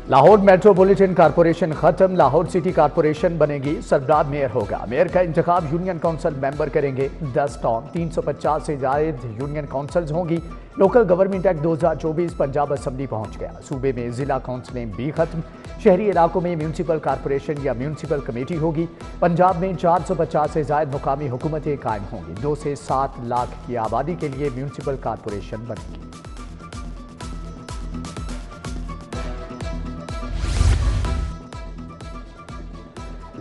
Lahore metropolitan corporation ختم، Lahore city corporation بنے گی، سربراہ میئر ہوگا۔ میئر کا انتخاب یونین کونسل ممبر کریں گے۔ 10 ٹاؤن 350 سے زائد یونین کونسلز ہوں گی۔ Local government act 2024 Punjab assembly پہنچ گیا۔ صوبے میں ضلع کونسلیں بھی ختم۔ شہری علاقوں میں میونسپل کارپوریشن یا میونسپل کمیٹی ہوگی۔ پنجاب میں 450 سے زائد مقامی حکومتیں قائم ہوں گی۔ 2 سے 7 لاکھ کی آبادی کے لیے میونسپل کارپوریشن بنے گی۔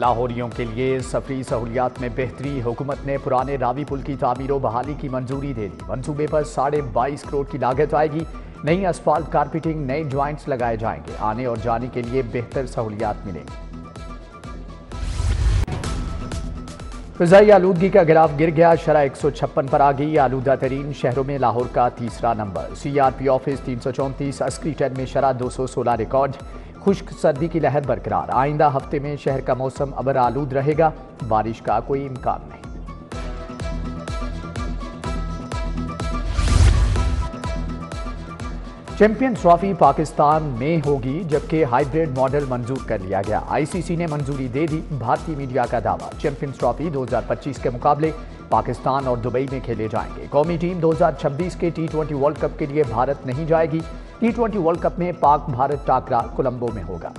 لاہوریوں کے لیے سفری سہولیات میں بہتری، حکومت نے پرانے راوی پل کی تعمیر و بحالی کی منظوری دے دی۔ منصوبے پر 22.5 کروڑ کی لاگت آئے گی۔ نئی اسفالٹ کارپیٹنگ، نئے جوائنٹس لگائے جائیں گے۔ آنے اور جانے کے لیے بہتر سہولیات ملیں گی۔ فضائی آلودگی کا گراف گر گیا، شرح 156 پر آ گئی۔ آلودہ ترین شہروں میں لاہور کا تیسرا number. C R P office 334، Askari ton میں شرح 216 ریکارڈ۔ خشک سردی کی لہر برقرار، آئندہ ہفتے میں شہر کا موسم ابر آلود رہے گا، بارش کا کوئی امکان نہیں۔ چیمپئنز ٹرافی پاکستان میں ہوگی، جبکہ ہائیبریڈ ماڈل منظور کر لیا گیا۔ آئی سی سی نے منظوری دے دی، بھارتی میڈیا کا دعویٰ۔ چیمپئنز ٹرافی 2025 کے مقابلے پاکستان اور دبئی میں کھیلے جائیں گے۔ قومی ٹیم 2026 کے T20 ورلڈ کپ کے لیے بھارت نہیں جائے گی۔ T20 ورلڈ کپ میں پاک بھارت ٹاکرا کولمبو میں ہوگا۔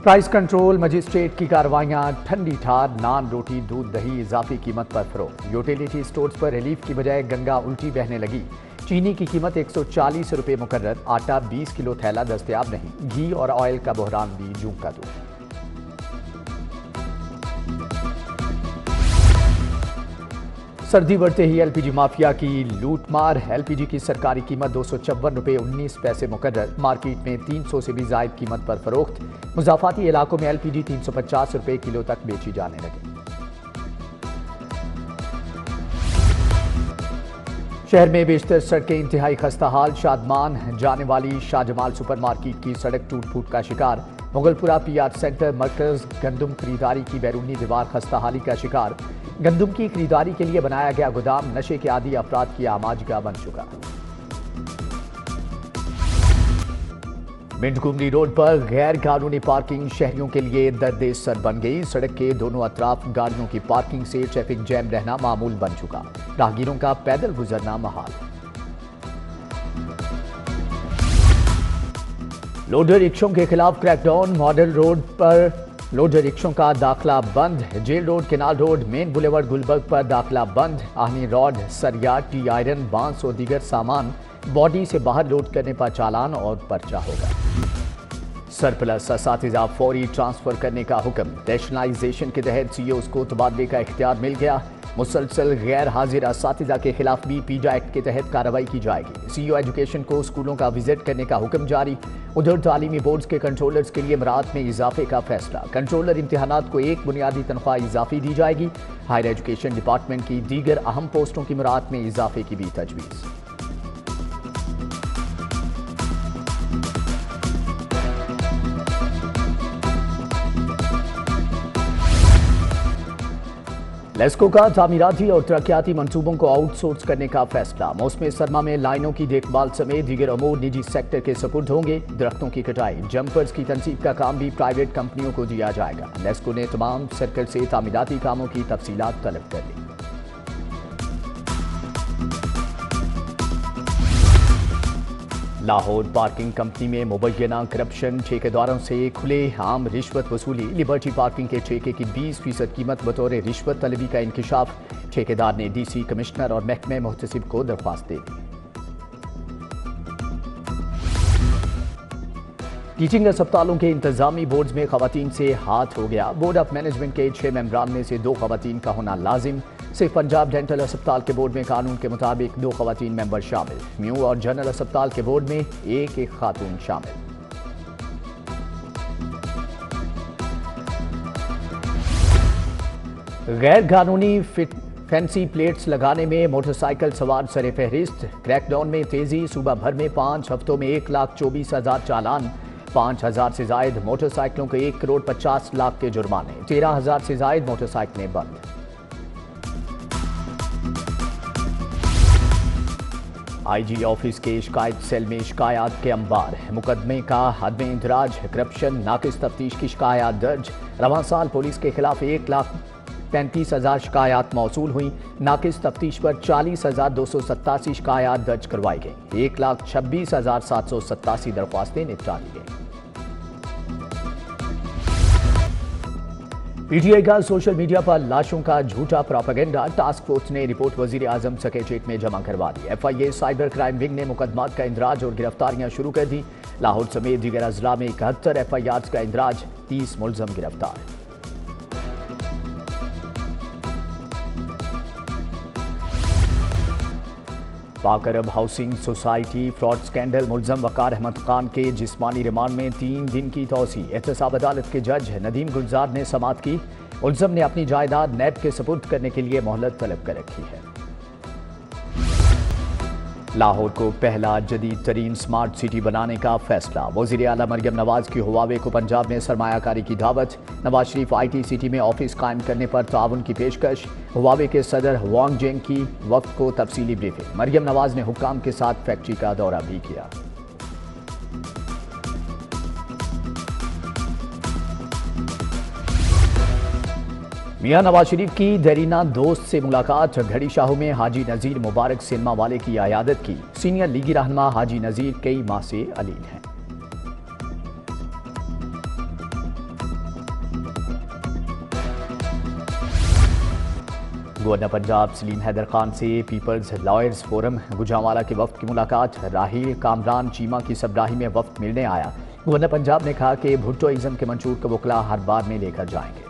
پرائس کنٹرول مجسٹریٹ کی کارروائیاں، ٹھنڈی ٹھار، نان، روٹی، دودھ، دہی اضافی قیمت پر فروخت۔ یوٹیلیٹی سٹورز پر ریلیف کی بجائے گنگا الٹی بہنے لگی۔ چینی کی قیمت 140 روپے مقرر، آٹا 20 کلو تھیلا دستیاب نہیں۔ گھی اور آئل کا بحران بھی جوں کا تو۔ سردی بڑھتے ہی ایل پی جی مافیا کی لوٹ مار۔ ایل پی جی کی سرکاری قیمت 254 روپے 19 پیسے مقرر، مارکیٹ میں 300 سے بھی زائد قیمت پر فروخت۔ مضافاتی علاقوں میں ایل پی جی 350 روپے کلو تک بیچی جانے لگی۔ شہر میں بیشتر سڑکیں انتہائی خستہ حال، شادمان جانے والی شاہ جمال سپر مارکیٹ کی سڑک ٹوٹ پھوٹ کا شکار۔ مغل پورہ پی آر سینٹر مرکز گندم خریداری کی بیرونی دیوار خستہ حالی کا شکار۔ گندم کی خریداری کے لیے بنایا گیا گودام نشے کے عادی افراد کی آماجگاہ بن چکا۔ منٹ گمری روڈ پر غیر قانونی پارکنگ شہریوں کے لیے درد سر بن گئی۔ سڑک کے دونوں اطراف گاڑیوں کی پارکنگ سے ٹریفک جیم رہنا معمول بن چکا، راہگیروں کا پیدل گزرنا محال۔ لوڈر رکشوں کے خلاف کریک ڈاؤن، ماڈل روڈ پر لوڈر رکشوں کا داخلہ بند۔ جیل روڈ، کینال روڈ، مین بولیورڈ گلبرگ پر داخلہ بند۔ آہنی راڈ، سریا، ٹی آئرن، بانس اور دیگر سامان باڈی سے باہر لوڈ کرنے پر چالان اور پرچہ ہوگا۔ سرپلس اساتذہ فوری ٹرانسفر کرنے کا حکم۔ ریشنلائزیشن کے تحت سی اوز کو تبادلے کا اختیار مل گیا۔ مسلسل غیر حاضر اساتذہ کے خلاف بھی پیجا ایکٹ کے تحت کارروائی کی جائے گی۔ سی او ایجوکیشن کو اسکولوں کا وزٹ کرنے کا حکم جاری۔ ادھر تعلیمی بورڈز کے کنٹرولرز کے لیے مراعات میں اضافے کا فیصلہ۔ کنٹرولر امتحانات کو 1 بنیادی تنخواہ اضافی دی جائے گی۔ ہائر ایجوکیشن ڈپارٹمنٹ کی دیگر اہم پوسٹوں کی مراعات میں اضافے کی بھی تجویز۔ لیسکو کا تعمیراتی اور ترقیاتی منصوبوں کو آؤٹ سورس کرنے کا فیصلہ۔ موسم سرما میں لائنوں کی دیکھ بھال سمیت دیگر امور نجی سیکٹر کے سپرد ہوں گے۔ درختوں کی کٹائی، جمپرز کی تنصیب کا کام بھی پرائیویٹ کمپنیوں کو دیا جائے گا۔ لیسکو نے تمام سرکل سے تعمیراتی کاموں کی تفصیلات طلب کر لی۔ لاہور پارکنگ کمپنی میں مبینہ کرپشن، ٹھیکیداروں سے کھلے عام رشوت وصولی۔ لبرٹی پارکنگ کے ٹھیکے کی 20% قیمت بطور رشوت طلبی کا انکشاف۔ ٹھیکیدار نے ڈی سی، کمشنر اور محکمہ محتسب کو درخواست دے دی۔ ٹیچنگ اسپتالوں کے انتظامی بورڈز میں خواتین سے ہاتھ ہو گیا۔ بورڈ آف مینجمنٹ کے 6 ممبران میں سے 2 خواتین کا ہونا لازم۔ صرف پنجاب ڈینٹل اسپتال کے بورڈ میں قانون کے مطابق 2 خواتین ممبر شامل۔ میو اور جنرل اسپتال کے بورڈ میں 1 خاتون شامل۔ غیر قانونی فینسی پلیٹس لگانے میں موٹر سائیکل سوار سر فہرست۔ کریک ڈاؤن میں تیزی، صوبہ بھر میں 5 ہفتوں میں 1,24,000 چالان۔ 5,000 سے زائد موٹر سائیکلوں کو 1,50,00,000 کے جرمانے۔ 13,000 سے زائد موٹر سائیکلیں بند۔ آئی جی آفس کے شکایت سیل میں شکایات کے انبار، مقدمے کا عدم اندراج، کرپشن، ناقص تفتیش کی شکایات درج۔ رواں سال پولیس کے خلاف 1,35,000 شکایات موصول ہوئیں، ناقص تفتیش پر 40,287 شکایات درج کروائی گئیں، 1,26,787 درخواستیں نپٹا لی گئیں۔ پی ٹی آئی کا سوشل میڈیا پر لاشوں کا جھوٹا پروپیگنڈا، ٹاسک فورس نے رپورٹ وزیر اعظم سیکریٹریٹ میں جمع کروا دی۔ F I A cyber crime wing نے مقدمات کا اندراج اور گرفتاریاں شروع کر دی۔ لاہور سمیت دیگر اضلاع میں 71 ایف آئی آرز کا اندراج، 30 ملزم گرفتار۔ پاک عرب ہاؤسنگ سوسائٹی فراڈ سکینڈل ملزم وقار احمد خان کے جسمانی ریمانڈ میں 3 دن کی توسیع، احتساب عدالت کے جج ندیم گلزار نے سماعت کی۔ ملزم نے اپنی جائیداد نیب کے سپرد کرنے کے لیے مہلت طلب کر رکھی ہے۔ لاہور کو پہلا جدید ترین سمارٹ سٹی بنانے کا فیصلہ، وزیر اعلیٰ مریم نواز کی ہواوے کو پنجاب میں سرمایہ کاری کی دعوت، Nawaz Sharif I T city میں آفس قائم کرنے پر تعاون کی پیشکش، ہواوے کے صدر وانگ جینگ کی وفد کو تفصیلی بریفنگ، مریم نواز نے حکام کے ساتھ فیکٹری کا دورہ بھی کیا۔ میاں نواز شریف کی دیرینہ دوست سے ملاقات، گھڑی شاہو میں حاجی نذیر مبارک سینما والے کی عیادت کی، سینئر لیگی رہنما حاجی نذیر کئی ماہ سے علیل ہیں۔ گورنر پنجاب سلیم حیدر خان سے پیپلز لائرز فورم گوجرانوالہ کے وفد کی ملاقات، راحیل کامران چیمہ کی سبراہی میں وفد ملنے آیا۔ گورنر پنجاب نے کہا کہ بھٹو ازم کے منشور کو وکلا ہر بار میں لے کر جائیں گے۔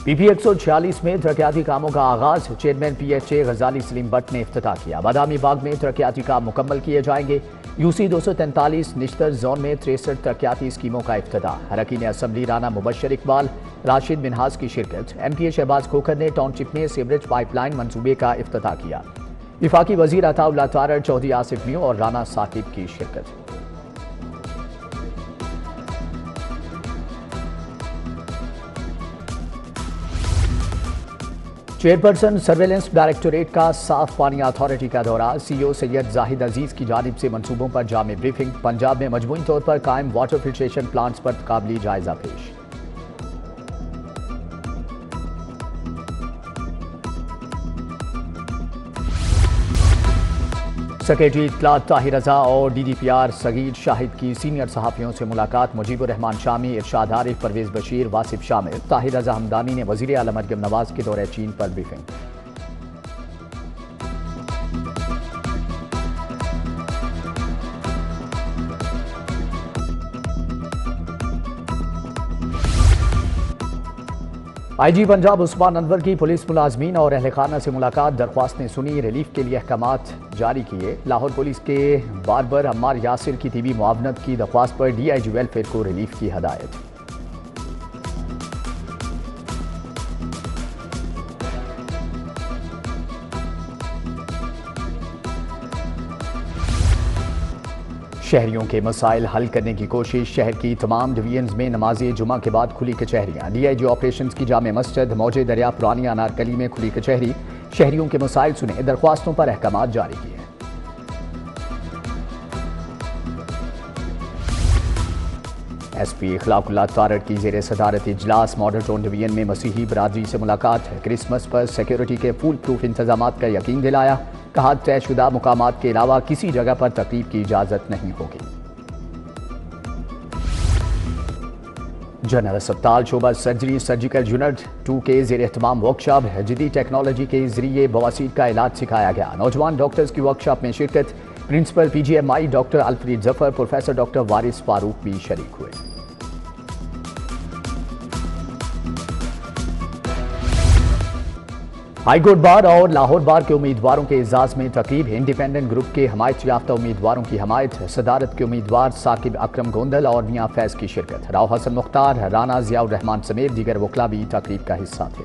پی پی 146 میں ترقیاتی کاموں کا آغاز، chairman P H A Ghazali Saleem Butt نے افتتاح کیا، بادامی باغ میں ترقیاتی کام مکمل کیے جائیں گے۔ یو سی 243 نشتر زون میں 63 ترقیاتی اسکیموں کا افتتاح، اراکین اسمبلی رانا مبشر اقبال، راشد منہاس کی شرکت، ایم پی اے شہباز کھوکھر نے ٹاؤن شپ میں سیوریج پائپ لائن منصوبے کا افتتاح کیا، وفاقی وزیر عطا اللہ تارڑ، چودھری آصف میو اور رانا ثاقب کی شرکت۔ چیئرپرسن سرویلنس ڈائریکٹوریٹ کا صاف پانی اتھارٹی کا دورہ، سی او سید زاہد عزیز کی جانب سے منصوبوں پر جامع بریفنگ، پنجاب میں مجموعی طور پر قائم واٹر فلٹریشن پلانٹس پر قابلی جائزہ پیش۔ سیکریٹری اطلاعات طاہر رضا اور ڈی ڈی پی آر سعید شاہد کی سینئر صحافیوں سے ملاقات، مجیب الرحمان شامی، ارشاد عارف، پرویز بشیر، واصف شامل، طاہر رضا ہمدانی نے وزیر اعلیٰ مریم نواز کے دورہ چین پر بریفنگ۔ آئی جی پنجاب عثمان انور کی پولیس ملازمین اور اہل خانہ سے ملاقات، درخواستیں سنی، ریلیف کے لیے احکامات جاری کیے۔ لاہور پولیس کے باربر عمار یاسر کی طبی معاونت کی درخواست پر ڈی آئی جی ویلفیئر کو ریلیف کی ہدایت۔ شہریوں کے مسائل حل کرنے کی کوشش، شہر کی تمام ڈویژنز میں نماز جمعہ کے بعد کھلی کچہریاں، ڈی آئی جی آپریشنز کی جامع مسجد، موجے دریا پرانی انارکلی میں کھلی کچہری، شہریوں کے مسائل سنے، درخواستوں پر احکامات جاری کیے۔ ایس پی اخلاق اللہ تارڑ کی زیر صدارت اجلاس، ماڈل ٹاؤن ڈویژن میں مسیحی برادری سے ملاقات، کرسمس پر سیکیورٹی کے فول پروف انتظامات کا یقین دلایا، کہا طے شدہ مقامات کے علاوہ کسی جگہ پر تقریب کی اجازت نہیں ہوگی۔ جنرل اسپتال شعبہ سرجری سرجیکل یونٹ 2 کے زیر اہتمام ورکشاپ، جدید ٹیکنالوجی کے ذریعے بواسیر کا علاج سکھایا گیا، نوجوان ڈاکٹرز کی ورکشاپ میں شرکت، پرنسپل پی جی ایم آئی ڈاکٹر الفریڈ ظفر، پروفیسر ڈاکٹر وارث فاروق بھی شریک ہوئے۔ ہائی کورٹ بار اور لاہور بار کے امیدواروں کے اعزاز میں تقریب، انڈیپینڈنٹ گروپ کے حمایت یافتہ امیدواروں کی حمایت، صدارت کے امیدوار ثاقب اکرم گوندل اور میاں فیض کی شرکت، راؤ حسن مختار، رانا ضیاء الرحمان سمیت دیگر وکلاء بھی تقریب کا حصہ تھے۔